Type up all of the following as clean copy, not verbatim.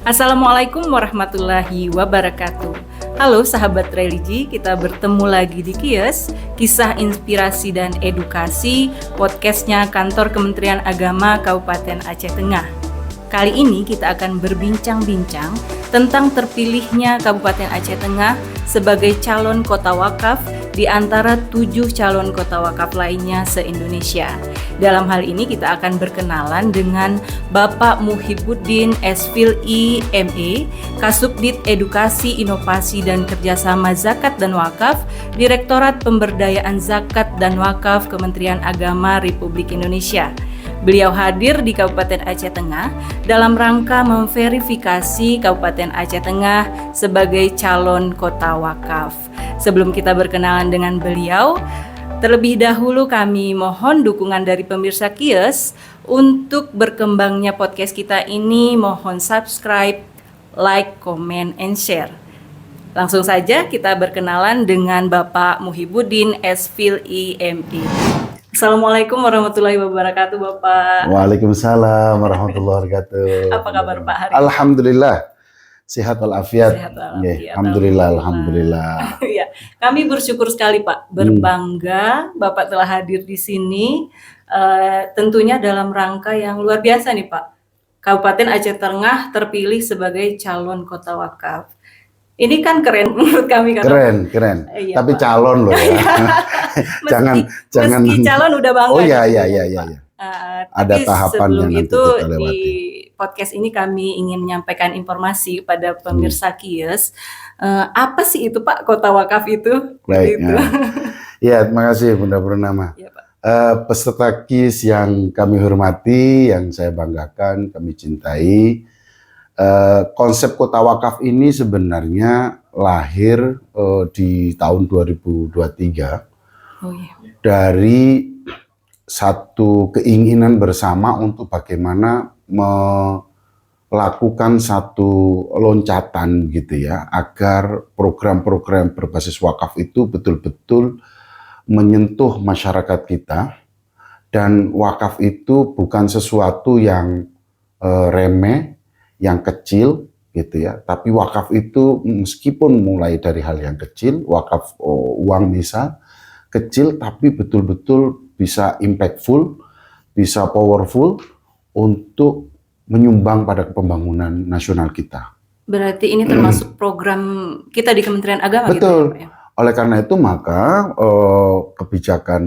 Assalamualaikum warahmatullahi wabarakatuh. Halo sahabat religi, kita bertemu lagi di Kies, Kisah Inspirasi dan Edukasi, podcastnya Kantor Kementerian Agama Kabupaten Aceh Tengah. Kali ini kita akan berbincang-bincang tentang terpilihnya Kabupaten Aceh Tengah sebagai calon kota wakaf di antara 7 calon kota wakaf lainnya se-Indonesia. Dalam hal ini kita akan berkenalan dengan Bapak Muhibbuddin Esfil.I ME, Kasubdit Edukasi, Inovasi dan Kerjasama Zakat dan Wakaf, Direktorat Pemberdayaan Zakat dan Wakaf Kementerian Agama Republik Indonesia. Beliau hadir di Kabupaten Aceh Tengah dalam rangka memverifikasi Kabupaten Aceh Tengah sebagai calon kota wakaf. Sebelum kita berkenalan dengan beliau, terlebih dahulu kami mohon dukungan dari pemirsa Kies untuk berkembangnya podcast kita ini. Mohon subscribe, like, comment, and share. Langsung saja kita berkenalan dengan Bapak Muhibbuddin Esfil.I ME. Assalamualaikum warahmatullahi wabarakatuh, Bapak. Waalaikumsalam warahmatullahi wabarakatuh. Apa kabar Pak hari ini? Alhamdulillah, sehat walafiat. Sehat walafiat. Alhamdulillah. Ya, kami bersyukur sekali Pak, berbangga Bapak telah hadir di sini. Tentunya dalam rangka yang luar biasa nih Pak. Kabupaten Aceh Tengah terpilih sebagai calon kota wakaf. Ini kan keren menurut kami kan. Keren. Iya, Tapi Pak. calon loh ya. jangan. Meski calon udah bangga. Oh iya. Tapi Ada tahapannya sebelum nanti itu kita lewati. di podcast ini kami ingin menyampaikan informasi pada pemirsa Kies. Apa sih itu Pak kota wakaf itu? Baik. Gitu. Ya, terima kasih Bunda Purnama. Ya, Pak. Peserta KIS yang kami hormati, yang saya banggakan, kami cintai. Konsep kota wakaf ini sebenarnya lahir di tahun 2023 dari satu keinginan bersama untuk bagaimana melakukan satu loncatan gitu ya, agar program-program berbasis wakaf itu betul-betul menyentuh masyarakat kita, dan wakaf itu bukan sesuatu yang remeh, yang kecil gitu ya, tapi wakaf itu meskipun mulai dari hal yang kecil, wakaf uang misal kecil, tapi betul-betul bisa impactful, bisa powerful untuk menyumbang pada pembangunan nasional kita. Berarti ini termasuk program kita di Kementerian Agama. Betul. Gitu ya, Pak, ya? Oleh karena itu maka kebijakan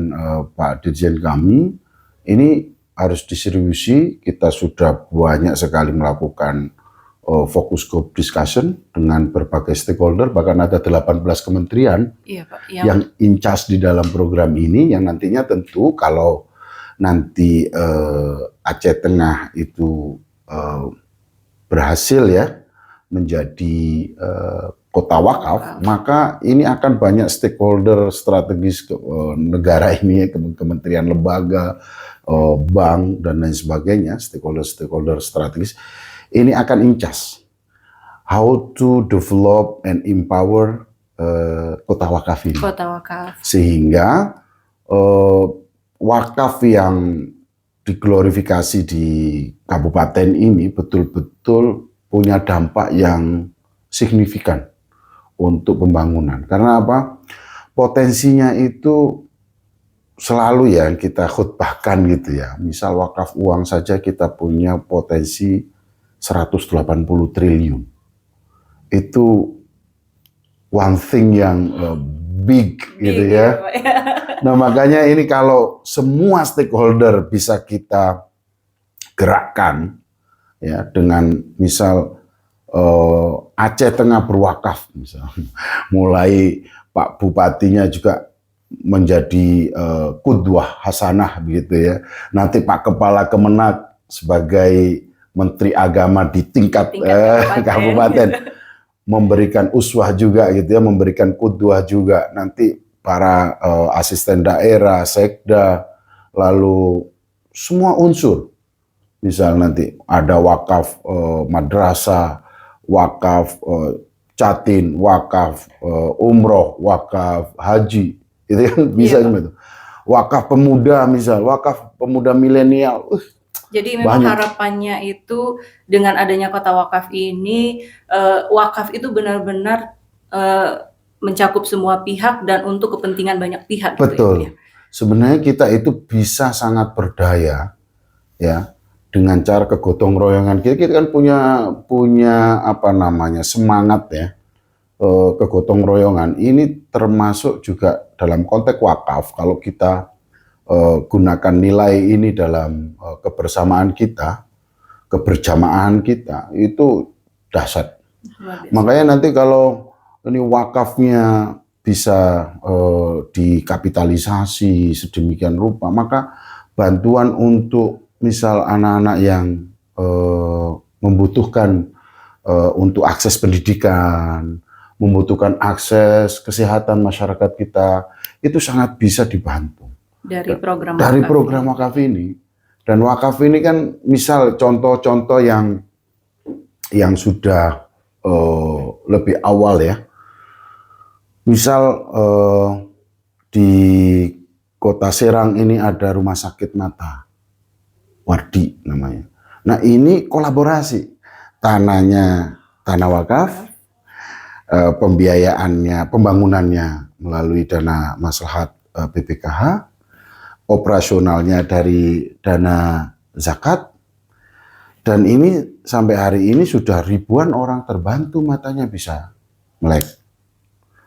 Pak Dirjen kami ini harus diseriusi. Kita sudah banyak sekali melakukan focus group discussion dengan berbagai stakeholder, bahkan ada 18 kementerian Pak, yang in charge di dalam program ini, yang nantinya tentu kalau nanti Aceh Tengah itu berhasil ya menjadi kota wakaf, maka ini akan banyak stakeholder strategis negara ini, kementerian, lembaga, bank dan lain sebagainya, stakeholder strategis ini akan incas how to develop and empower kota wakaf ini. Kota wakaf. Sehingga wakaf yang diglorifikasi di kabupaten ini betul-betul punya dampak yang signifikan untuk pembangunan. Karena apa? Potensinya itu selalu ya kita khutbahkan gitu ya. Misal wakaf uang saja kita punya potensi 180 triliun. Itu one thing yang big gitu ya. Nah makanya ini kalau semua stakeholder bisa kita gerakkan ya, dengan misal Aceh Tengah berwakaf misal, mulai Pak Bupatinya juga menjadi qudwah hasanah begitu ya. Nanti Pak Kepala Kemenak sebagai Menteri Agama di tingkat kabupaten memberikan uswah juga gitu ya, memberikan qudwah juga. Nanti para asisten daerah, sekda, lalu semua unsur. Misal nanti ada wakaf madrasah, wakaf catin, wakaf umroh, wakaf haji, itu kan bisa gitu. Wakaf pemuda misal, wakaf pemuda milenial, Jadi memang Banyak. harapannya itu dengan adanya kota wakaf ini, wakaf itu benar-benar mencakup semua pihak dan untuk kepentingan banyak pihak gitu ya, Pak ya? Betul. Sebenarnya kita itu bisa sangat berdaya ya dengan cara kegotong royongan. Kita kan punya apa namanya semangat ya, kegotong royongan. Ini termasuk juga dalam konteks wakaf. Kalau kita gunakan nilai ini dalam kebersamaan kita, keberjamaah kita, itu dahsyat. Makanya nanti kalau ini wakafnya bisa dikapitalisasi sedemikian rupa, maka bantuan untuk misal anak-anak yang membutuhkan untuk akses pendidikan, membutuhkan akses kesehatan masyarakat kita, itu sangat bisa dibantu dari program wakaf ini. Dan wakaf ini kan misal contoh-contoh yang sudah lebih awal ya. Misal di Kota Serang ini ada rumah sakit mata, Wardi namanya. Nah ini kolaborasi, tanahnya tanah wakaf, pembiayaannya, pembangunannya melalui dana maslahat BPKH, operasionalnya dari dana zakat, dan ini sampai hari ini sudah ribuan orang terbantu matanya bisa melek.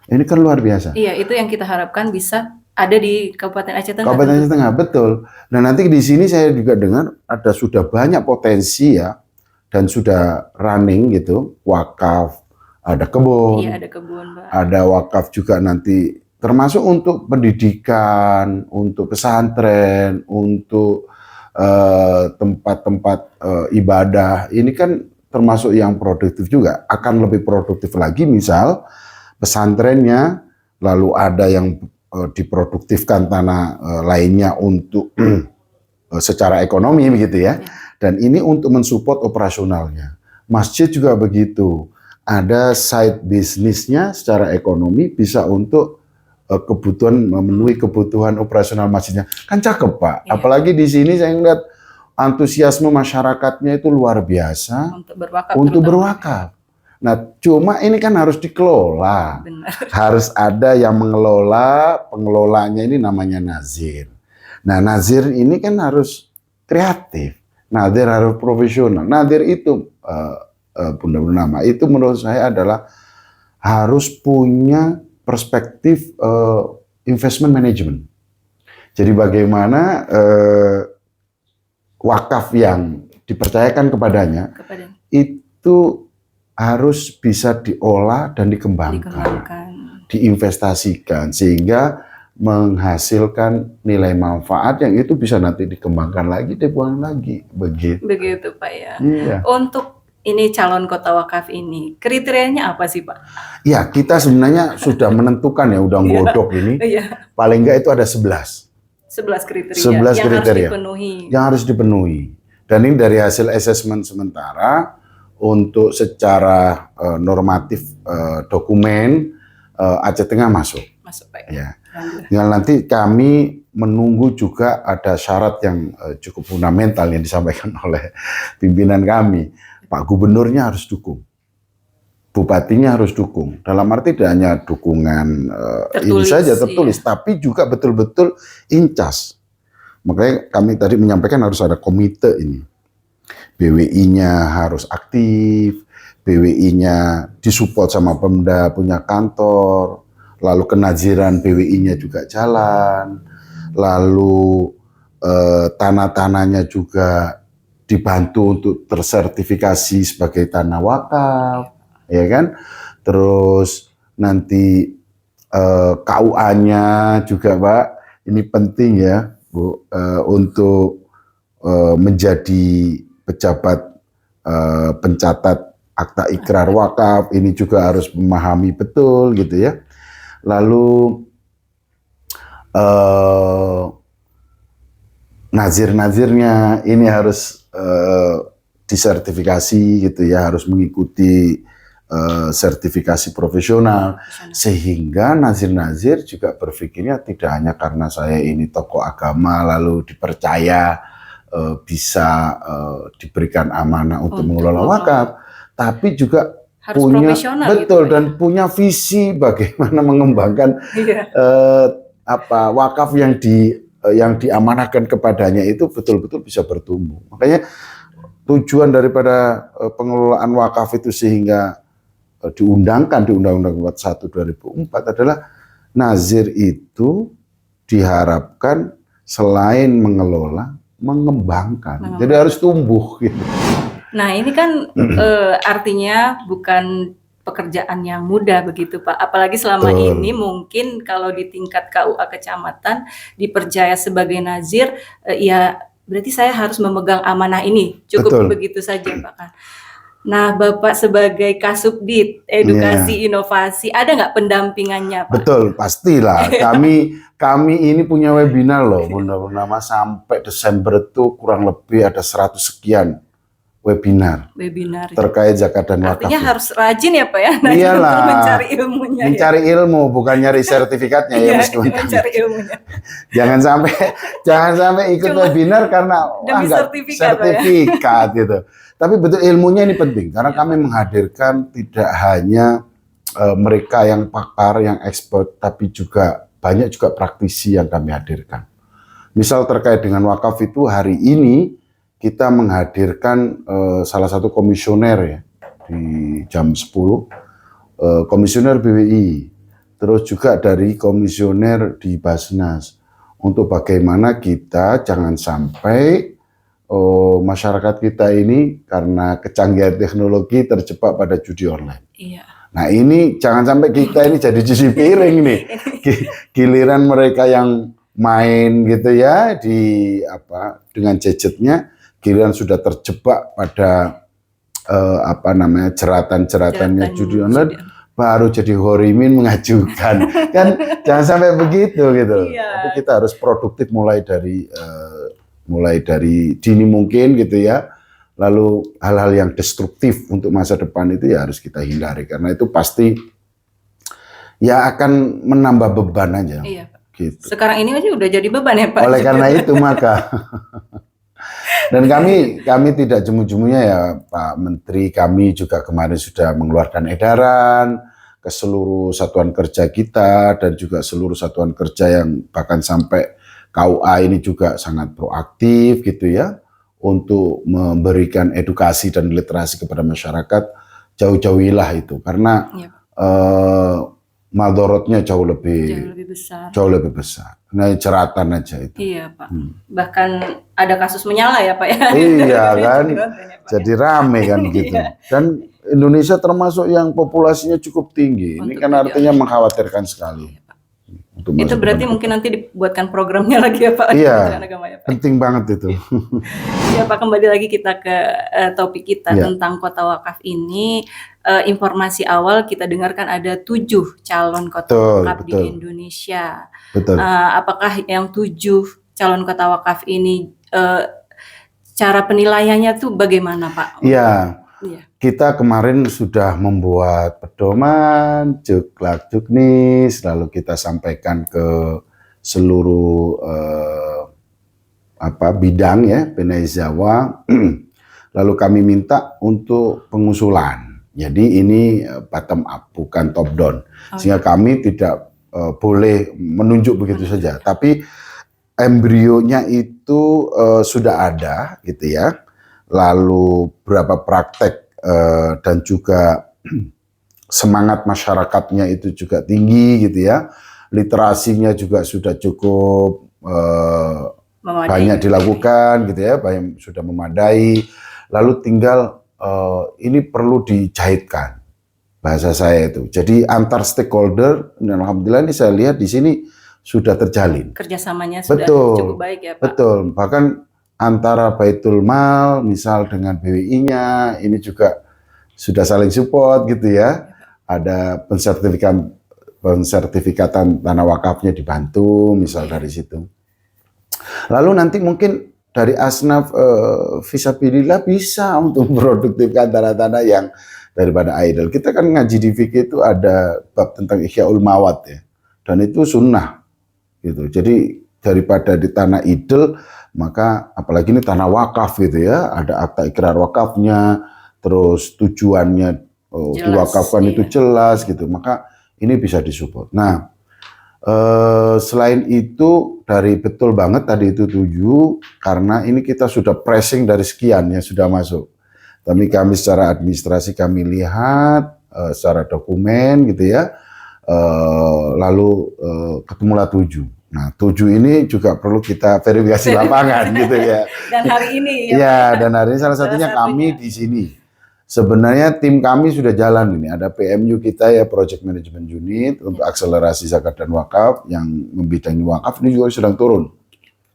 Ini kan luar biasa. Iya, itu yang kita harapkan bisa ada di Kabupaten Aceh Tengah. Kabupaten Aceh Tengah, betul. Nah nanti di sini saya juga dengar ada sudah banyak potensi ya, dan sudah running gitu, wakaf, ada kebun. Iya, ada kebun, Pak. Ada wakaf juga nanti, termasuk untuk pendidikan, untuk pesantren, untuk tempat-tempat ibadah. Ini kan termasuk yang produktif juga, akan lebih produktif lagi misal pesantrennya, lalu ada yang diproduktifkan tanah lainnya untuk secara ekonomi begitu ya. Dan ini untuk mensupport operasionalnya. Masjid juga begitu. Ada side bisnisnya secara ekonomi bisa untuk kebutuhan, memenuhi kebutuhan operasional masjidnya. Kan cakep Pak. Iya. Apalagi di sini saya lihat antusiasme masyarakatnya itu luar biasa untuk berwakaf. Nah, cuma ini kan harus dikelola. Benar. Harus ada yang mengelola, pengelolanya ini namanya nazir. Nah, nazir ini kan harus kreatif. Nazir harus profesional. Nazir itu, Bunda Nama, itu menurut saya adalah harus punya perspektif investment management. Jadi bagaimana wakaf yang dipercayakan kepadanya itu harus bisa diolah dan dikembangkan, diinvestasikan sehingga menghasilkan nilai manfaat yang itu bisa nanti dikembangkan lagi, dibuang lagi, begitu. Begitu Pak ya. Iya. Untuk ini calon kota wakaf ini, kriterianya apa sih Pak? Ya kita sebenarnya sudah menentukan ya, udah godok ini, paling enggak itu ada 11. 11 kriteria 11 yang kriteria harus dipenuhi. Yang harus dipenuhi. Dan ini dari hasil asesmen sementara. Untuk secara normatif dokumen Aceh Tengah masuk. Masuk Pak. Ya. Tinggal nanti kami menunggu juga ada syarat yang cukup fundamental yang disampaikan oleh pimpinan kami. Pak Gubernurnya harus dukung, Bupatinya harus dukung. Dalam arti tidak hanya dukungan ini saja tertulis, tapi juga betul-betul incas. Makanya kami tadi menyampaikan harus ada komite ini. BWI-nya harus aktif, BWI-nya disupport sama Pemda, punya kantor, lalu kenaziran BWI-nya juga jalan, lalu tanah-tanahnya juga dibantu untuk tersertifikasi sebagai tanah wakaf, ya kan? Terus nanti KUA-nya juga Pak, ini penting ya Bu, untuk menjadi pejabat pencatat akta ikrar wakaf, ini juga harus memahami betul gitu ya. Lalu nazir-nazirnya ini harus disertifikasi gitu ya, harus mengikuti sertifikasi profesional, sehingga nazir-nazir juga berpikirnya tidak hanya karena saya ini tokoh agama lalu dipercaya bisa diberikan amanah untuk mengelola mengelola. wakaf, tapi juga Harus punya profesional betul gitu, Pak, dan punya visi bagaimana mengembangkan Iya. wakaf yang diamanahkan kepadanya itu betul-betul bisa bertumbuh. Makanya tujuan daripada pengelolaan wakaf itu sehingga diundangkan di Undang-Undang 41 2004 adalah nazir itu diharapkan selain mengelola, mengembangkan. Jadi harus tumbuh gitu. Nah, ini kan artinya bukan pekerjaan yang mudah begitu, Pak. Apalagi selama Betul. ini mungkin kalau di tingkat KUA kecamatan dipercaya sebagai nazir, ya berarti saya harus memegang amanah ini. Cukup Betul. begitu saja, Pak kan. Nah, Bapak sebagai Kasubdit Edukasi Inovasi, ada nggak pendampingannya, Pak? Betul, pastilah. Kami ini punya webinar loh, Bunda Purnama, sampai Desember itu kurang lebih ada 100 sekian webinar terkait zakat dan wakaf. Artinya harus rajin ya, Pak ya? Iyalah, untuk mencari ilmunya. Mencari ilmu, bukan nyari sertifikatnya ya, meskipun mencari ilmunya. jangan sampai ikut webinar karena demi sertifikat gitu. Tapi betul ilmunya ini penting karena kami menghadirkan tidak hanya mereka yang pakar, yang expert, tapi juga banyak juga praktisi yang kami hadirkan. Misal terkait dengan wakaf itu hari ini kita menghadirkan salah satu komisioner ya di jam 10, komisioner BWI, terus juga dari komisioner di Basnas untuk bagaimana kita jangan sampai masyarakat kita ini karena kecanggihan teknologi terjebak pada judi online. Iya. Nah ini jangan sampai kita ini jadi cuci piring nih. Giliran mereka yang main gitu ya dengan gadgetnya, giliran sudah terjebak pada jeratan-jeratannya judi online, baru jadi horimin mengajukan. Kan jangan sampai begitu gitu. Tapi kita harus produktif mulai dari dini mungkin gitu ya. Lalu hal-hal yang destruktif untuk masa depan itu ya harus kita hindari karena itu pasti ya akan menambah beban aja. Iya, Pak. Gitu. Sekarang ini aja udah jadi beban ya, Pak. Oleh karena itu maka dan kami tidak jemu-jemunya ya Pak Menteri, kami juga kemarin sudah mengeluarkan edaran ke seluruh satuan kerja kita dan juga seluruh satuan kerja yang bahkan sampai KUA ini juga sangat proaktif gitu ya untuk memberikan edukasi dan literasi kepada masyarakat. Jauh-jauhilah itu karena madorotnya jauh lebih besar. Nah, jeratan aja itu. Iya, Pak. Bahkan ada kasus menyala ya, Pak ya. Iya kan. Jadi rame kan gitu. Dan Indonesia termasuk yang populasinya cukup tinggi. Ini kan artinya mengkhawatirkan sekali. Itu berarti mungkin nanti dibuatkan programnya lagi ya Pak. Iya, Agama ya, Pak. Penting banget itu. Ya Pak, kembali lagi kita ke topik kita tentang kota wakaf ini. Informasi awal kita dengarkan ada 7 calon kota wakaf di Indonesia. Betul. Apakah yang 7 calon kota wakaf ini cara penilaiannya tuh bagaimana Pak? Iya. Kita kemarin sudah membuat pedoman, juklak juknis, lalu kita sampaikan ke seluruh bidang ya, Benai Jawa. Lalu kami minta untuk pengusulan. Jadi ini bottom up, bukan top down. Sehingga kami tidak boleh menunjuk begitu saja. Tapi embrionya itu sudah ada gitu ya. Lalu berapa praktek dan juga semangat masyarakatnya itu juga tinggi gitu ya. Literasinya juga sudah cukup banyak dilakukan gitu ya, banyak sudah memadai. Lalu tinggal ini perlu dijahitkan bahasa saya itu. Jadi antar stakeholder, dan alhamdulillah ini saya lihat di sini sudah terjalin. Kerjasamanya sudah cukup baik ya Pak. Betul, bahkan antara Baitul Mal misal dengan BWI-nya ini juga sudah saling support gitu ya. Ada pensertifikatan tanah wakafnya dibantu misal dari situ. Lalu nanti mungkin dari asnaf fisabilillah bisa untuk produktifkan tanah-tanah yang daripada idle. Kita kan ngaji di fikih itu ada bab tentang ihyaul mawat ya. Dan itu sunnah gitu. Jadi daripada di tanah idle Maka apalagi ini tanah wakaf gitu ya, ada akta ikrar wakafnya, terus tujuannya diwakafkan itu jelas gitu. Maka ini bisa disupport. Nah, selain itu dari betul banget tadi itu 7, karena ini kita sudah pressing dari sekian yang sudah masuk. Tapi kami secara administrasi kami lihat secara dokumen gitu ya, lalu ketemulah 7. Nah, 7 ini juga perlu kita verifikasi lapangan gitu ya. Dan hari ini ya. Dan hari ini salah satunya kami di sini. Sebenarnya tim kami sudah jalan ini. Ada PMU kita ya, Project Management Unit untuk akselerasi zakat dan wakaf yang membidangi wakaf ini juga sedang turun.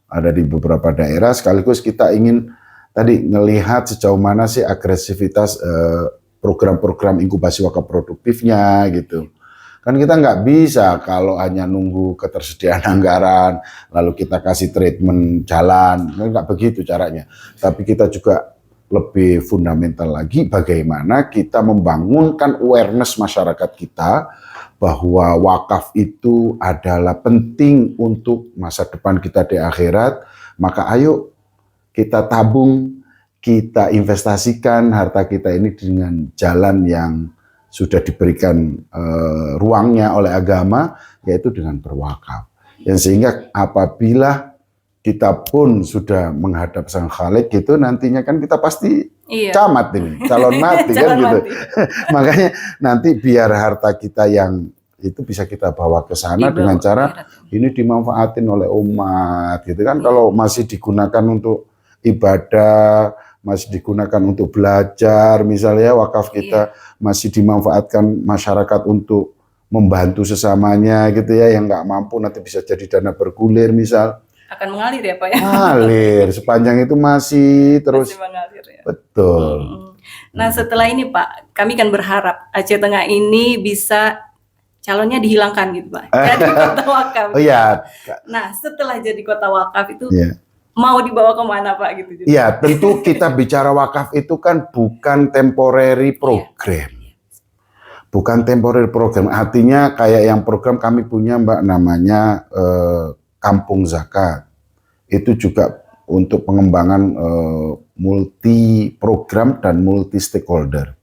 Ada di beberapa daerah, sekaligus kita ingin tadi ngelihat sejauh mana sih agresivitas program-program inkubasi wakaf produktifnya gitu. Kan kita nggak bisa kalau hanya nunggu ketersediaan anggaran, lalu kita kasih treatment jalan, nggak begitu caranya. Tapi kita juga lebih fundamental lagi bagaimana kita membangunkan awareness masyarakat kita bahwa wakaf itu adalah penting untuk masa depan kita di akhirat. Maka ayo kita tabung, kita investasikan harta kita ini dengan jalan yang sudah diberikan ruangnya oleh agama, yaitu dengan berwakaf. Yang sehingga apabila kita pun sudah menghadap Sang Khalik gitu, nantinya kan kita pasti camat ini, calon mati kan gitu. Makanya nanti biar harta kita yang itu bisa kita bawa ke sana dengan cara ini dimanfaatin oleh umat gitu kan. Kalau masih digunakan untuk ibadah, masih digunakan untuk belajar, misalnya wakaf kita masih dimanfaatkan masyarakat untuk membantu sesamanya gitu ya, yang nggak mampu nanti bisa jadi dana bergulir misal. Akan mengalir ya Pak ya? Mengalir, sepanjang itu masih terus. Masih mengalir ya? Betul. Nah setelah ini Pak, kami kan berharap Aceh Tengah ini bisa calonnya dihilangkan gitu Pak, jadi kota wakaf. Oh iya. Nah setelah jadi kota wakaf itu, mau dibawa kemana Pak gitu? Iya, tentu kita bicara wakaf itu kan bukan temporary program. Bukan temporary program, artinya kayak yang program kami punya Mbak namanya Kampung Zakat. Itu juga untuk pengembangan multi program dan multi stakeholder.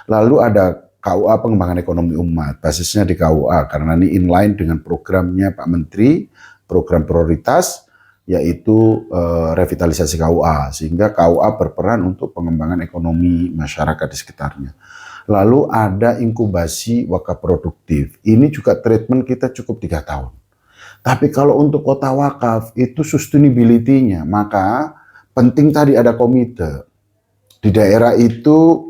Lalu ada KUA pengembangan ekonomi umat, basisnya di KUA karena ini inline dengan programnya Pak Menteri, program prioritas yaitu revitalisasi KUA, sehingga KUA berperan untuk pengembangan ekonomi masyarakat di sekitarnya. Lalu ada inkubasi wakaf produktif, ini juga treatment kita cukup 3 tahun. Tapi kalau untuk kota wakaf itu sustainability-nya, maka penting tadi ada komite. Di daerah itu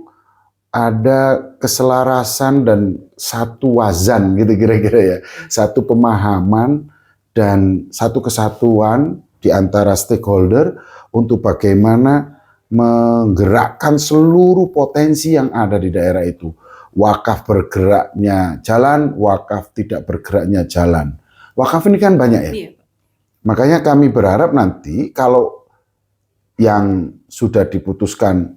ada keselarasan dan satu wazan gitu kira-kira ya, satu pemahaman dan satu kesatuan di antara stakeholder untuk bagaimana menggerakkan seluruh potensi yang ada di daerah itu. Wakaf bergeraknya jalan, wakaf tidak bergeraknya jalan. Wakaf ini kan banyak ya. Iya. Makanya kami berharap nanti kalau yang sudah diputuskan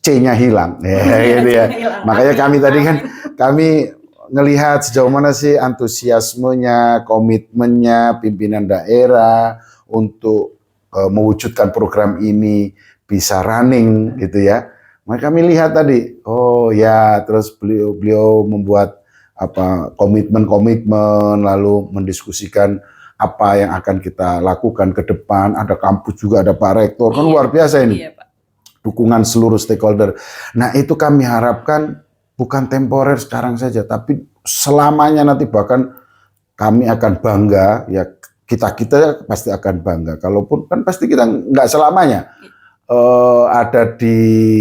C-nya hilang, gitu ya. Makanya kami tadi kan kami ngelihat sejauh mana sih antusiasmenya, komitmennya pimpinan daerah untuk mewujudkan program ini bisa running gitu ya. Maka kami lihat tadi, oh ya, terus beliau membuat komitmen lalu mendiskusikan apa yang akan kita lakukan ke depan. Ada kampus juga, ada Pak Rektor, kan luar biasa ini. Iya, Pak. Dukungan seluruh stakeholder. Nah itu kami harapkan bukan temporer sekarang saja, tapi selamanya nanti bahkan kami akan bangga ya, kita pasti akan bangga. Kalaupun kan pasti kita nggak selamanya ada di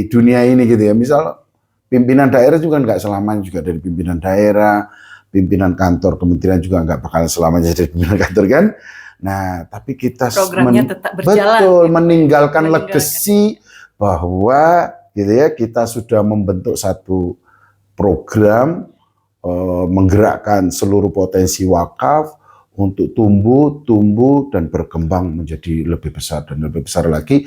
dunia ini gitu ya. Misal pimpinan daerah juga nggak selamanya juga dari pimpinan daerah, pimpinan kantor kementerian juga nggak bakal selamanya jadi pimpinan kantor kan. Nah tapi kita programnya tetap berjalan. Betul, meninggalkan legacy bahwa gitu ya, kita sudah membentuk satu program menggerakkan seluruh potensi wakaf untuk tumbuh dan berkembang menjadi lebih besar dan lebih besar lagi,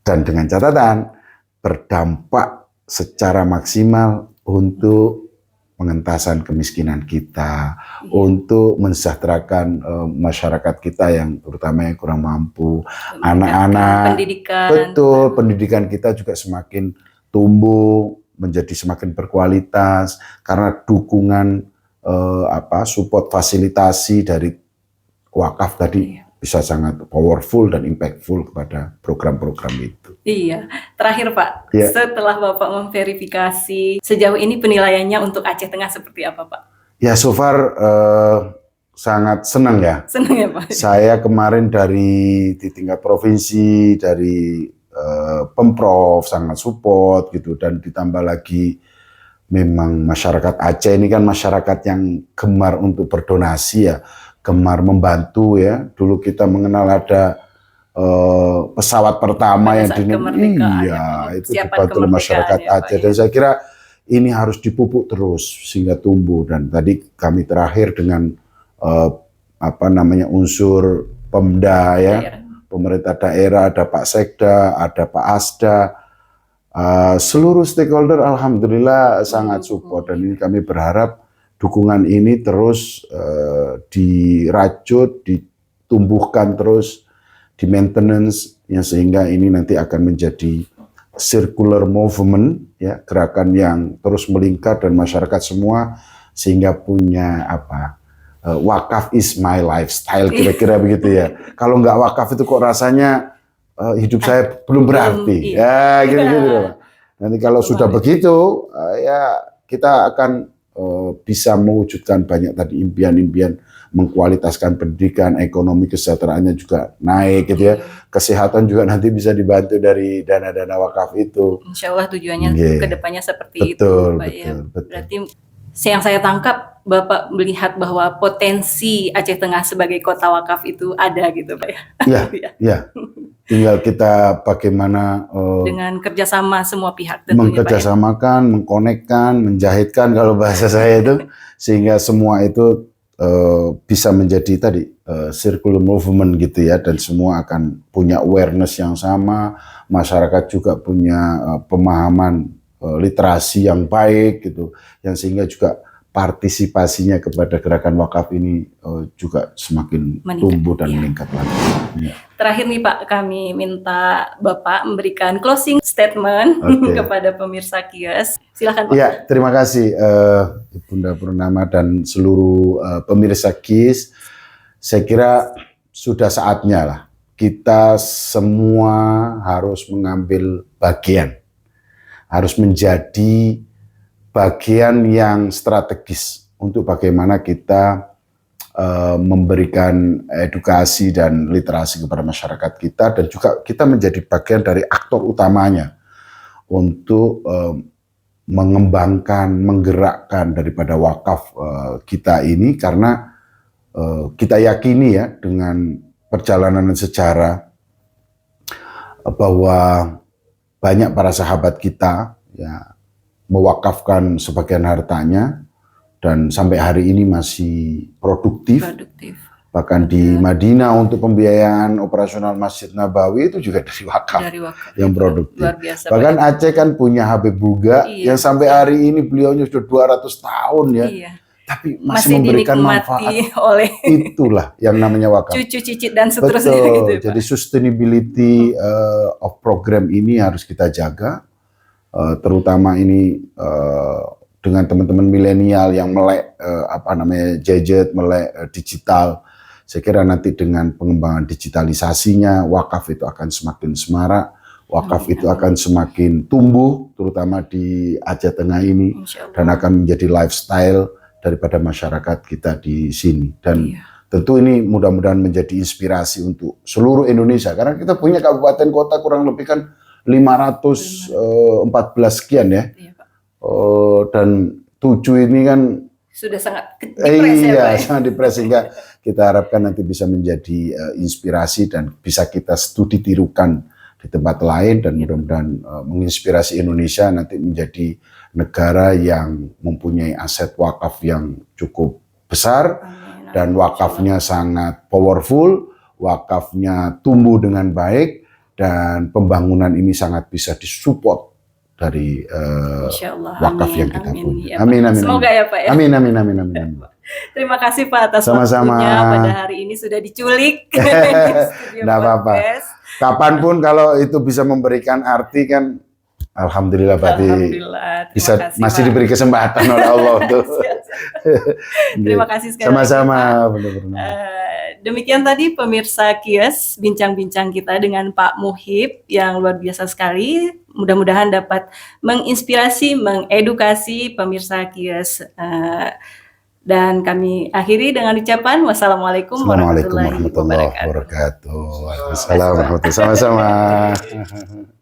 dan dengan catatan berdampak secara maksimal untuk pengentasan kemiskinan kita, untuk mensejahterakan masyarakat kita yang terutama yang kurang mampu, anak-anak, pendidikan. betul, pendidikan kita juga semakin tumbuh menjadi semakin berkualitas karena dukungan support fasilitasi dari wakaf tadi bisa sangat powerful dan impactful kepada program-program itu. Iya, terakhir Pak, setelah Bapak memverifikasi, sejauh ini penilaiannya untuk Aceh Tengah seperti apa Pak? Ya, so far sangat senang ya. Senang ya Pak? Saya kemarin di tingkat provinsi, dari Pemprov sangat support gitu, dan ditambah lagi memang masyarakat Aceh ini kan masyarakat yang gemar untuk berdonasi ya, gemar membantu ya. Dulu kita mengenal ada pesawat pertama yang itu dibantu oleh masyarakat Aceh, dan saya kira ini harus dipupuk terus sehingga tumbuh. Dan tadi kami terakhir dengan unsur Pemda ya, pemerintah daerah, ada Pak Sekda, ada Pak Asda, seluruh stakeholder alhamdulillah sangat support, dan ini kami berharap dukungan ini terus dirajut, ditumbuhkan terus, di maintenance ya, sehingga ini nanti akan menjadi circular movement ya, gerakan yang terus melingkar dan masyarakat semua sehingga punya wakaf is my lifestyle, kira-kira begitu ya. Kalau nggak wakaf itu kok rasanya hidup saya belum berarti. Ya, gitu-gitu. Nanti kalau sudah begitu, ya kita akan bisa mewujudkan banyak tadi impian-impian, mengkualitaskan pendidikan, ekonomi kesejahteraannya juga naik gitu ya. Kesehatan juga nanti bisa dibantu dari dana-dana wakaf itu. Insya Allah tujuannya kedepannya seperti itu, Pak. Betul. Berarti yang saya tangkap, Bapak melihat bahwa potensi Aceh Tengah sebagai kota wakaf itu ada gitu, Pak ya? Iya. Tinggal kita bagaimana dengan kerjasama semua pihak tentunya, mengkerjasamakan, Pak, mengkonekkan, menjahitkan kalau bahasa saya itu, sehingga semua itu bisa menjadi tadi circular movement gitu ya, dan semua akan punya awareness yang sama, masyarakat juga punya pemahaman literasi yang baik gitu, yang sehingga juga partisipasinya kepada gerakan wakaf ini juga semakin tumbuh dan meningkat lagi. Ya. Terakhir nih Pak, kami minta Bapak memberikan closing statement kepada pemirsa KIES. Silakan Pak. Ya, terima kasih Bunda Purnama dan seluruh pemirsa KIES. Saya kira sudah saatnya lah kita semua harus mengambil bagian, harus menjadi bagian yang strategis untuk bagaimana kita memberikan edukasi dan literasi kepada masyarakat kita, dan juga kita menjadi bagian dari aktor utamanya untuk mengembangkan, menggerakkan daripada wakaf kita ini, karena kita yakini ya dengan perjalanan sejarah bahwa banyak para sahabat kita ya mewakafkan sebagian hartanya dan sampai hari ini masih produktif. Bahkan di Madinah untuk pembiayaan operasional Masjid Nabawi itu juga dari wakaf yang produktif. Luar biasa, bahkan Aceh kan punya Habib Buga yang sampai hari ini beliaunya sudah 200 tahun ya. Tapi masih memberikan manfaat oleh itulah yang namanya wakaf. Cucu, cicit dan seterusnya. Betul. Gitu, jadi sustainability of program ini harus kita jaga. Terutama ini dengan teman-teman milenial yang melek gadget, melek digital. Saya kira nanti dengan pengembangan digitalisasinya, wakaf itu akan semakin semarak, wakaf itu akan semakin tumbuh, terutama di Aceh Tengah ini, dan akan menjadi lifestyle daripada masyarakat kita di sini. Dan tentu ini mudah-mudahan menjadi inspirasi untuk seluruh Indonesia, karena kita punya kabupaten kota kurang lebih kan 514 sekian ya, dan 7 ini kan sudah sangat depres sangat depres, sehingga kita harapkan nanti bisa menjadi inspirasi dan bisa kita studi tirukan di tempat lain, dan mudah-mudahan menginspirasi Indonesia nanti menjadi negara yang mempunyai aset wakaf yang cukup besar. Dan wakafnya sangat powerful, wakafnya tumbuh dengan baik, dan pembangunan ini sangat bisa disupport dari Insya Allah. wakaf Amin, yang kita amin. punya. Ya, Pak. Amin, amin. Semoga amin. ya Pak ya. Amin, amin, amin, amin, amin. Terima kasih Pak atas Sama-sama. waktunya pada hari ini sudah diculik. Di studio Nggak apa-apa. podcast. Kapanpun kalau itu bisa memberikan arti kan, alhamdulillah berarti Alhamdulillah. Terima bisa kasih, masih Pak. diberi kesempatan oleh Allah tuh. Terima kasih sekali lagi, Sama-sama. Pak. Benar-benar. Demikian tadi pemirsa Kies, bincang-bincang kita dengan Pak Muhib yang luar biasa sekali. Mudah-mudahan dapat menginspirasi, mengedukasi pemirsa Kies. Dan kami akhiri dengan ucapan wassalamualaikum Assalamualaikum warahmatullahi warahmatullahi wabarakatuh. wabarakatuh. Waalaikumsalam warahmatullahi wabarakatuh. Sama-sama.